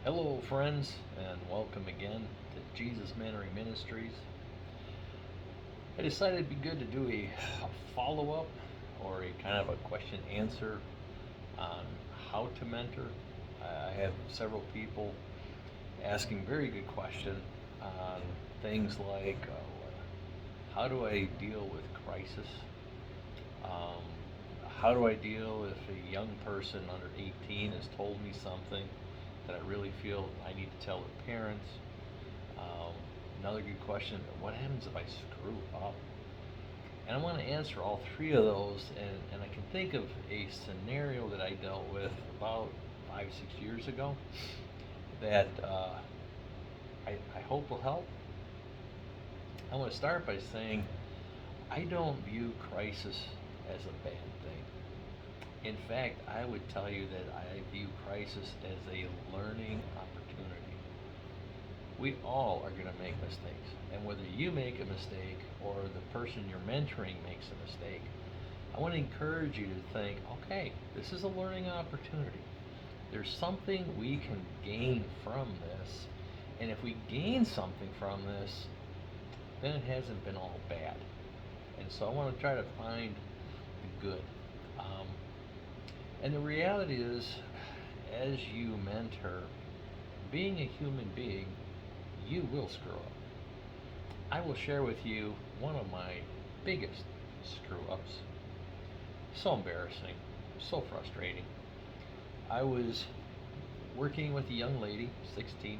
Hello, friends, and welcome again to Jesus Mentoring Ministries. I decided it'd be good to do a follow up or a kind of a question answer on how to mentor. I have several people asking very good questions on things like how do I deal with crisis? Um, how do I deal if a young person under 18 has told me something that I really feel I need to tell their parents? Um, Another good question, what happens if I screw up? And I want to answer all three of those, and I can think of a scenario that I dealt with about 5, 6 years ago that I hope will help. I want to start by saying I don't view crisis as a bad thing. In fact, I would tell you that I view crisis as a learning opportunity. We all are going to make mistakes. And whether you make a mistake or the person you're mentoring makes a mistake, I want to encourage you to think, okay, this is a learning opportunity. There's something we can gain from this. And if we gain something from this, then it hasn't been all bad. And so I want to try to find the good. Um, and the reality is, as you mentor, being a human being, you will screw up. I will share with you one of my biggest screw ups. So embarrassing, so frustrating. I was working with a young lady, 16,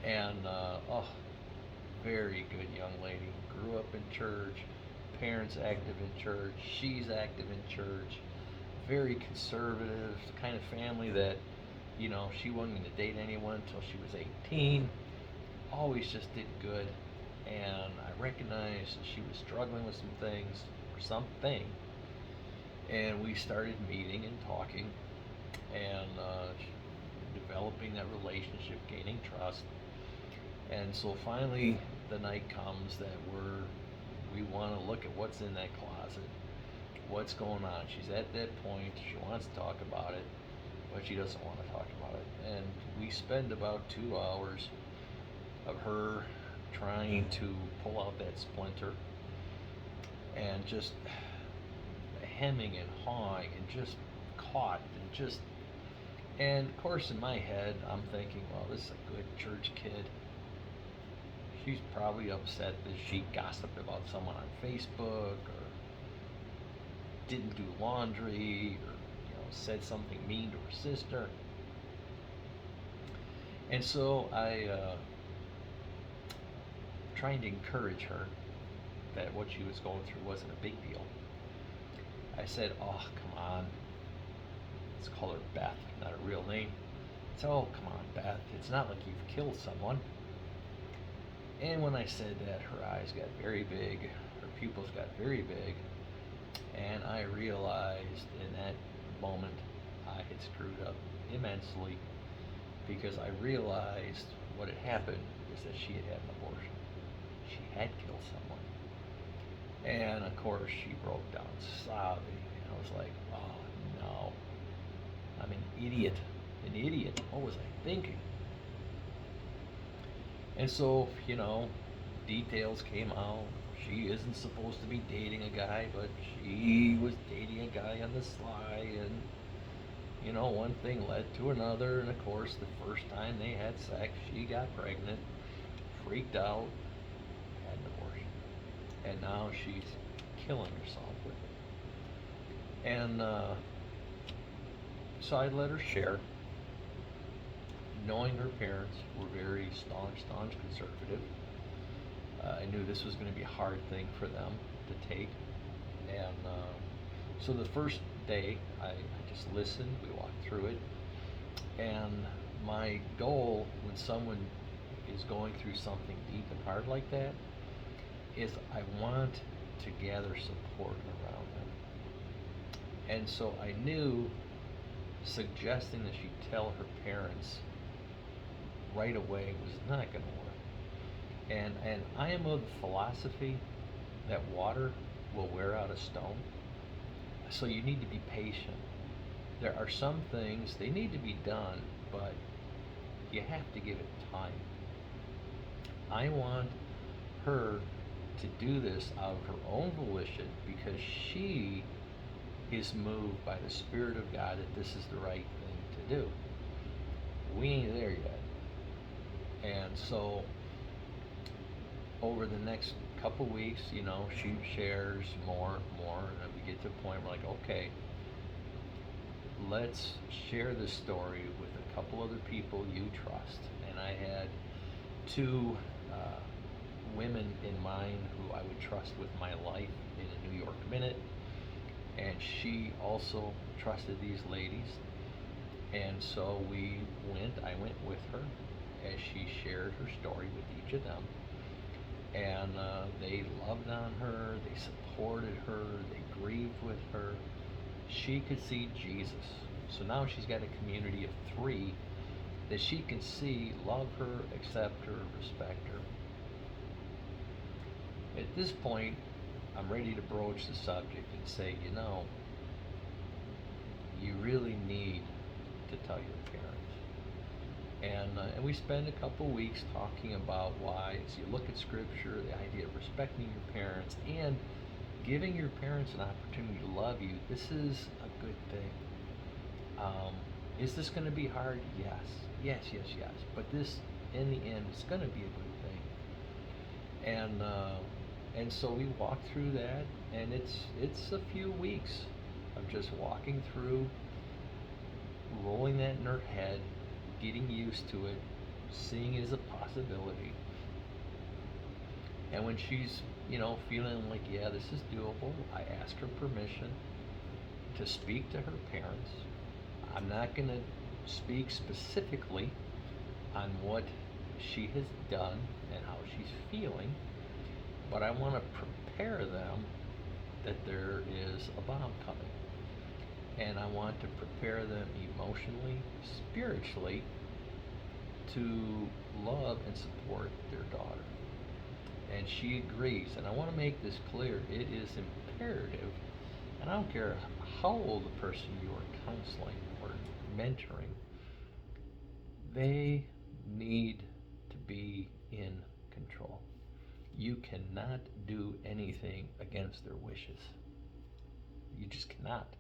and very good young lady. Grew up in church, parents active in church, she's active in church, very conservative, kind of family that, she wasn't going to date anyone until she was 18. Always just did good. And I recognized she was struggling with some things or something. And we started meeting and talking and developing that relationship, gaining trust. And so finally, the night comes that we want to look at what's in that closet, what's going on. She's at that point. She wants to talk about it, but she doesn't want to talk about it. And we spend about 2 hours of her trying to pull out that splinter and just hemming and hawing and just caught and just. And of course, in my head, I'm thinking, well, this is a good church kid. She's probably upset that she gossiped about someone on Facebook or didn't do laundry or said something mean to her sister. And so I trying to encourage her that what she was going through wasn't a big deal. I said, "Oh, come on. Let's call her Beth, not a real name." So, "Oh, come on, Beth. It's not like you've killed someone." And when I said that, her eyes got very big, her pupils got very big, and I realized in that moment I had screwed up immensely because I realized what had happened is that she had an abortion. She had killed someone. And of course, she broke down sobbing. And I was like, oh no, I'm an idiot. An idiot. What was I thinking? And so, details came out. She isn't supposed to be dating a guy, but she was dating a guy on the sly. And, one thing led to another. And of course, the first time they had sex, she got pregnant, freaked out, had an abortion. And now she's killing herself with it. And so I let her share, knowing her parents were very staunch conservative. I knew this was going to be a hard thing for them to take. And so the first day, I just listened, we walked through it. And my goal when someone is going through something deep and hard like that is I want to gather support around them. And so I knew suggesting that she tell her parents right away was not going to work. And I am of the philosophy that water will wear out a stone. So you need to be patient. There are some things they need to be done, but you have to give it time. I want her to do this out of her own volition because she is moved by the Spirit of God that this is the right thing to do. We ain't there yet. And so over the next couple weeks, she shares more, and then we get to a point where like, okay, let's share this story with a couple other people you trust. And I had two women in mind who I would trust with my life in a New York Minute, and she also trusted these ladies. And so I went with her as she shared her story with each of them. And they loved on her, they supported her, they grieved with her. She could see Jesus. So now she's got a community of 3 that she can see, love her, accept her, respect her. At this point, I'm ready to broach the subject and say, you really need to tell your parents. And we spend a couple weeks talking about why, as you look at Scripture, the idea of respecting your parents and giving your parents an opportunity to love you, this is a good thing. Is this going to be hard? Yes. But this, in the end, is going to be a good thing. And so we walk through that, and it's a few weeks of just walking through, rolling that in her head, getting used to it, seeing it as a possibility. And when she's, feeling like, yeah, this is doable, I ask her permission to speak to her parents. I'm not going to speak specifically on what she has done and how she's feeling, but I want to prepare them that there is a bomb coming. And I want to prepare them emotionally, spiritually, to love and support their daughter. And she agrees. And I want to make this clear. It is imperative, and I don't care how old the person you are counseling or mentoring, they need to be in control. You cannot do anything against their wishes. You just cannot.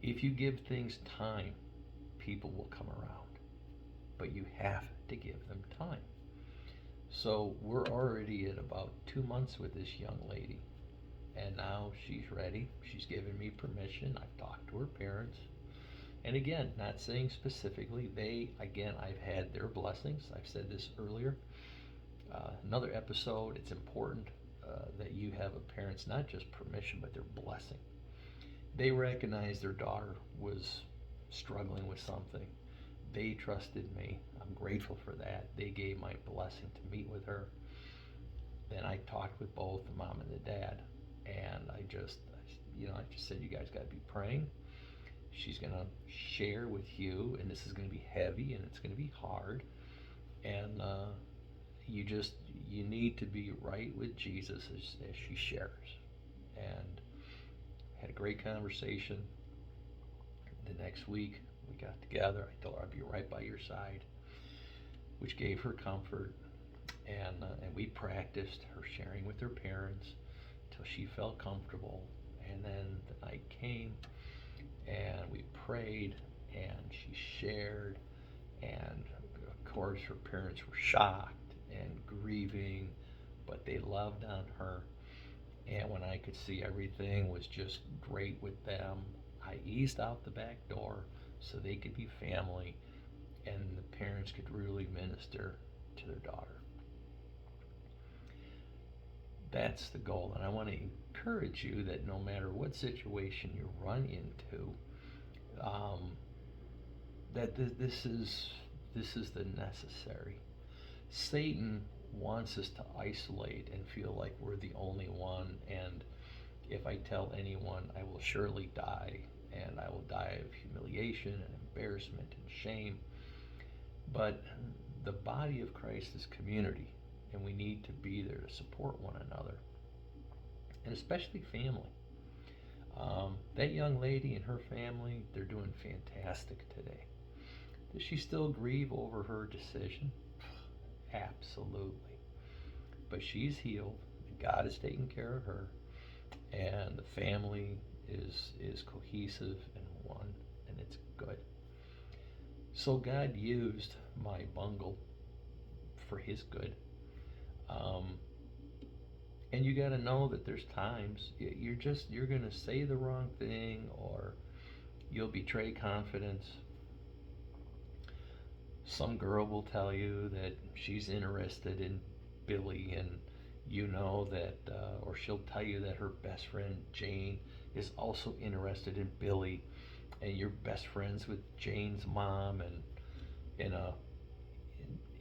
If you give things time, people will come around. But you have to give them time. So we're already at about 2 months with this young lady. And now she's ready. She's given me permission. I've talked to her parents. And again, not saying specifically, I've had their blessings. I've said this earlier. Another episode, it's important that you have a parent's not just permission, but their blessing. They recognized their daughter was struggling with something. They trusted me. I'm grateful for that. They gave my blessing to meet with her. Then I talked with both the mom and the dad, and I just said, you guys got to be praying. She's going to share with you, and this is going to be heavy, and it's going to be hard. And you need to be right with Jesus as she shares. And had a great conversation. The next week, we got together. I told her I'd be right by your side, which gave her comfort. And we practiced her sharing with her parents till she felt comfortable. And then the night came, and we prayed, and she shared. And of course, her parents were shocked and grieving, but they loved on her. And when I could see everything was just great with them, I eased out the back door so they could be family and the parents could really minister to their daughter. That's the goal. And I want to encourage you that no matter what situation you run into, that this is the necessary. Satan wants us to isolate and feel like we're the only one, and if I tell anyone, I will surely die, and I will die of humiliation and embarrassment and shame. But the body of Christ is community, and we need to be there to support one another, and especially family. That young lady and her family, they're doing fantastic today. Does she still grieve over her decision? Absolutely. But she's healed. God is taking care of her, and the family is cohesive and one, and it's good. So God used my bungle for His good. Um, and you got to know that there's times you're gonna say the wrong thing, or you'll betray confidence. Some girl will tell you that she's interested in Billy, and you know that, or she'll tell you that her best friend Jane is also interested in Billy, and you're best friends with Jane's mom, and in a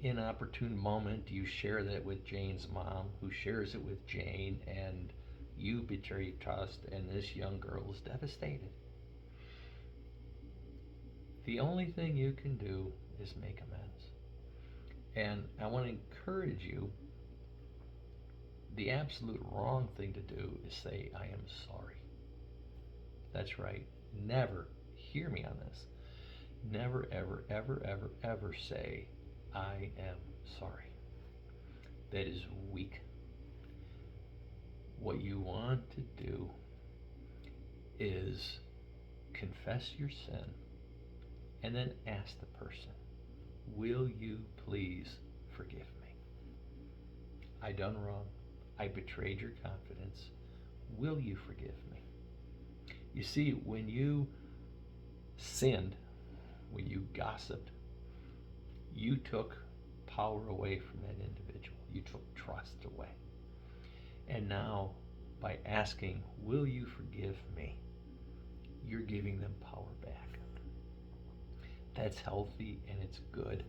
inopportune moment you share that with Jane's mom, who shares it with Jane, and you betray trust, and this young girl is devastated. The only thing you can do is make amends. And I want to encourage you, the absolute wrong thing to do is say, I am sorry. That's right. Never, hear me on this, never, ever, ever, ever, ever say, I am sorry. That is weak. What you want to do is confess your sin and then ask the person, will you please forgive me? I done wrong. I betrayed your confidence. Will you forgive me? You see, when you sinned, when you gossiped, you took power away from that individual. You took trust away. And now, by asking, will you forgive me? You're giving them power back. That's healthy and it's good.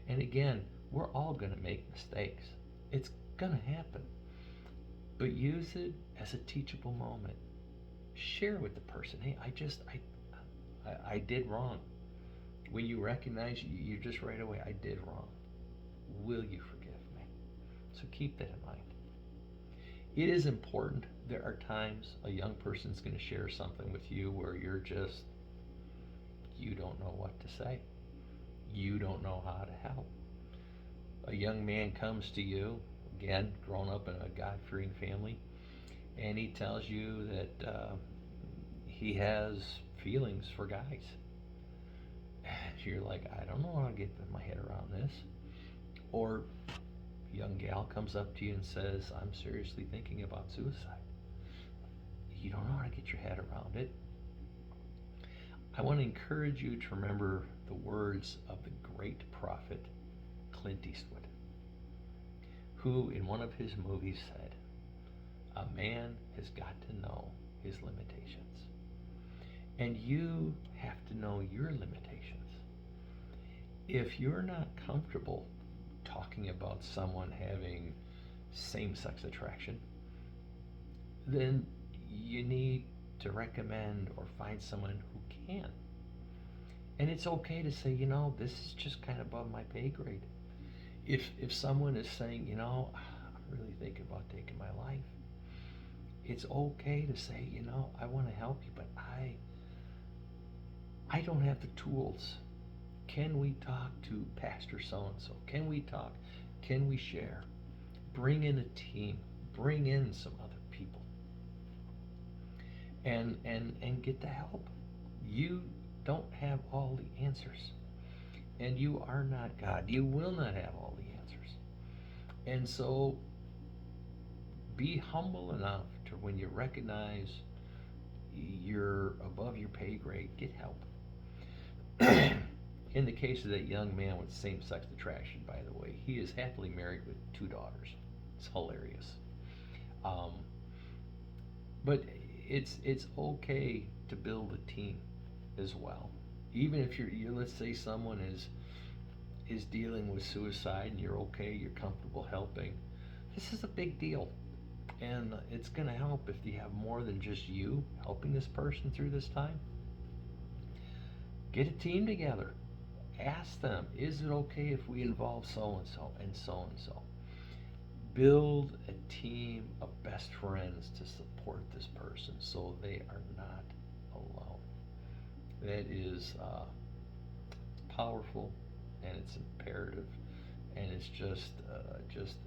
And again, we're all going to make mistakes. It's going to happen. But use it as a teachable moment. Share with the person, hey, I did wrong. When you recognize, you just right away, I did wrong. Will you forgive me? So keep that in mind. It is important. There are times a young person's going to share something with you where you don't know what to say. You don't know how to help. A young man comes to you, again, grown up in a God-fearing family, and he tells you that he has feelings for guys. You're like, I don't know how to get my head around this. Or a young gal comes up to you and says, I'm seriously thinking about suicide. You don't know how to get your head around it. I want to encourage you to remember the words of the great prophet Clint Eastwood, who in one of his movies said, a man has got to know his limitations. And you have to know your limitations. If you're not comfortable talking about someone having same-sex attraction, then you need to recommend or find someone who can. And it's okay to say, this is just kind of above my pay grade. If someone is saying, I'm really thinking about taking my life, it's okay to say, I want to help you, but I don't have the tools. Can we talk to Pastor so-and-so? Can we talk? Can we share? Bring in a team. Bring in some other people. And get the help. You don't have all the answers. And you are not God. You will not have all the answers. And so be humble enough to, when you recognize you're above your pay grade, get help. In the case of that young man with same-sex attraction, by the way, he is happily married with 2 daughters. It's hilarious. But it's okay to build a team as well. Even if let's say someone is dealing with suicide and you're okay, you're comfortable helping. This is a big deal. And it's going to help if you have more than just you helping this person through this time. Get a team together. Ask them, is it okay if we involve so-and-so and so-and-so? build a team of best friends to support this person so they are not alone. That is powerful, and it's imperative, and it's just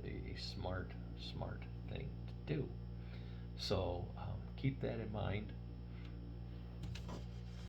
a smart thing to do. So keep that in mind.